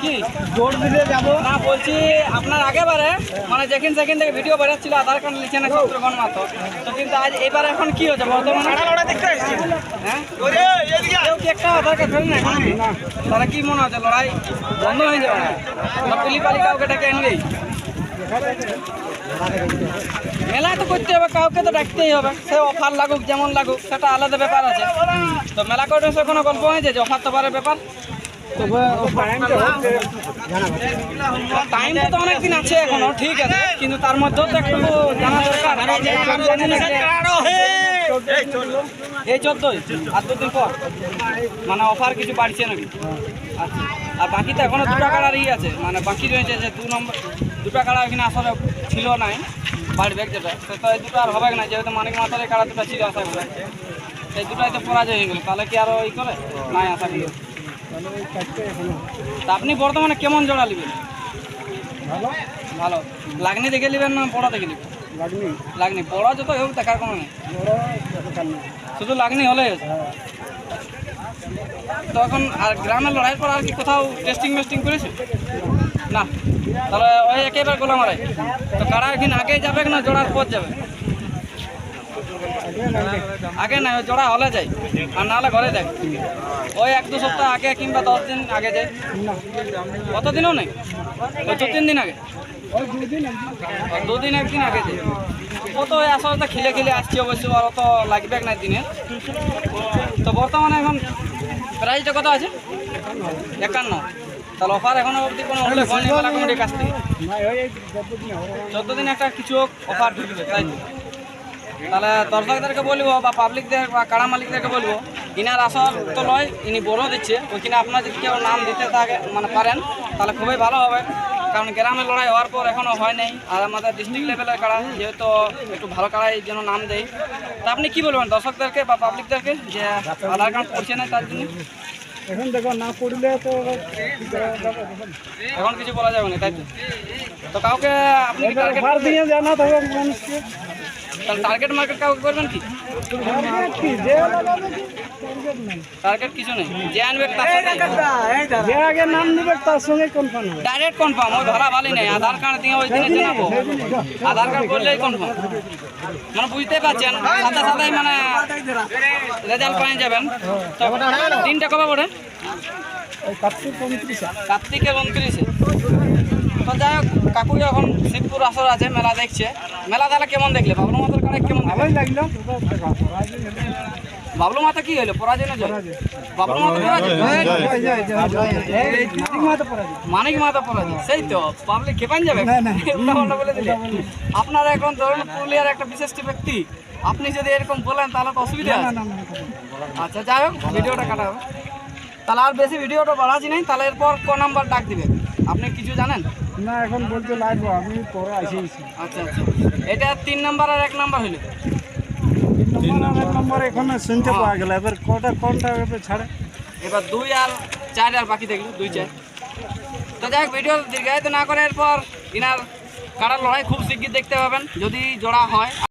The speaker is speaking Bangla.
কি জোর দিলে যাবো না বলছি আপনার আগেবারে মানে যেখান সেখান থেকে ভিডিও বেরোচ্ছিল আধার কার্ড লিখে না শত্রুঘ্ন মাহাতো তো কিন্তু আজ এবার এখন কি হচ্ছে বর্তমানে হ্যাঁ কেউ কি একটা আধার কার্ড ফেলে না তারা কি মনে হচ্ছে লড়াই বন্ধ হয়ে যাবে না পুলিপালি কাউকে ডেকে আনবেই মেলা তো করতে হবে কাউকে তো ডাকতেই হবে সে অফার লাগুক যেমন লাগুক সেটা আলাদা ব্যাপার আছে তো মেলা করে সে কোনো গল্প হয়েছে যে অফার তো পারে ব্যাপার টাইম তো অনেকদিন আছে এখনো ঠিক আছে কিন্তু তার মধ্যেও তো একটু জানা দরকার এই 14ই আর 2 দিন পর মানে অফার কিছু বাড়ছে নাকি আচ্ছা আর বাকি তো এখনো 2 কাড়ারই আছে মানে বাকি রয়েছে যে 2 কাড়া এখানে আসলে ছিল নাই বাড়বে যেটা সেটা এই 2টো আর হবে না যেহেতু মানিক মাতার কাড়া 2টা ছিল আশা করে এই 2টাই তো পরাজয় হয়ে গেল তাহলে কি আরও ই করে নাই আশা করি তা আপনি বর্তমানে কেমন জোড়া নেবেন ভালো লাগনি দেখে নেবেন না বড় দেখে নেবেন লাগনি বড় যত হোক দেখার কোনো নেই শুধু লাগনি হলে তো এখন আর গ্রামের লড়াইয়ের পর আর কি কোথাও টেস্টিং করেছে না তাহলে ওই একেবারে গোলা মারাই তো কারা এখানে আগে যাবে না জোড়ার পর যাবে আগে না ওই জোড়া হলে যাই আর নাহলে ঘরে দেখ ওই 1-2 সপ্তাহ আগে কিংবা 10 দিন আগে যাই কতদিনও নেই ওই 2-3 দিন আগে 2 দিন 1 দিন আগে যাই কত আসলে খিলে আসছি অবশ্য আর অত লাগবে না দিনে তো বর্তমানে এখন প্রাইসটা কত আছে 51 তাহলে অফার এখনো অবধি কোনো উল্লেখ হয়নি মেলা কমিটির কাছ থেকে 14 দিন একটা কিছু অফার ঢুকবে তাই তাহলে দর্শকদেরকে বলবো বা পাবলিকদের বা কাড়া মালিকদেরকে বলবো ইনার আসল তো নয় ইনি বড় দিচ্ছে ওইখানে আপনার যদি কেউ নাম দিতে থাকে মানে পারেন তাহলে খুবই ভালো হবে কারণ গ্রামের লড়াই হওয়ার পর এখনও হয় নাই আর আমাদের ডিস্ট্রিক্ট লেভেলের কাড়া যেহেতু একটু ভালো কাড়াই যেন নাম দেয় তা আপনি কী বলবেন দর্শকদেরকে বা পাবলিকদেরকে যে আধার কার্ড পড়ছে না তার জন্য এখন দেখো না পড়লে তো এখন কিছু বলা যাবে না তাই তো কাউকে আপনি দিয়ে জানাতে হবে মানুষকে তাহলে টার্গেট মার্কেট কাউকে করবেন কি টার্গেট কিছু নেই যে আনবে তার সাথে যে আগে নাম নেবে তার সঙ্গে কনফার্ম হবে ডাইরেক্ট কনফার্ম ওই ধরা ভালোই নেই আধার কার্ড দিয়ে ওই দিনে জানাবো আধার কার্ড করলেই কনফার্ম মানে বুঝতেই পারছেন সাথে সাথেই মানে রেজাল্ট পেয়ে যাবেন তো দিনটা কবে পড়ে কার্তিকের 29-এ তো যাই হোক কাকু যখন শিবপুর আসর আছে মেলা দেখছে মেলা তাহলে কেমন দেখলে বাবলু মাতার কাড়ে কেমন ভালোই লাগলো বাবলু মাতা কি হইলো পরাজয় না বাবলু মাতা মানিক মাতা পরাজয় সেই তো পাবলিক খেপান যাবে বলে দিলে আপনারা এখন ধরুন পুরুলিয়ার একটা বিশিষ্ট ব্যক্তি আপনি যদি এরকম বলেন তাহলে তো অসুবিধা আছে আচ্ছা যাই হোক ভিডিওটা কাটা হবে তাহলে আর বেশি ভিডিওটা বাড়াচ্ছি নাই তাহলে এরপর ক নাম্বার ডাক দিবে আপনি কিছু জানেন না এখন বলতে লাগবো আমি পরে আসিয়েছি আচ্ছা আচ্ছা এটা 3 নাম্বার আর 1 নাম্বার হইলো 3 নম্বর এখন শুনতে পাওয়া গেল এবার কোনটা ছাড়ে এবার 2 আর 4 আর বাকি দেখলো 2-4 তো যাই হোক ভিডিও দীর্ঘায়িত না করে এরপর ইনার কাড়ার লড়াই খুব শিগগির দেখতে পাবেন যদি জোড়া হয়।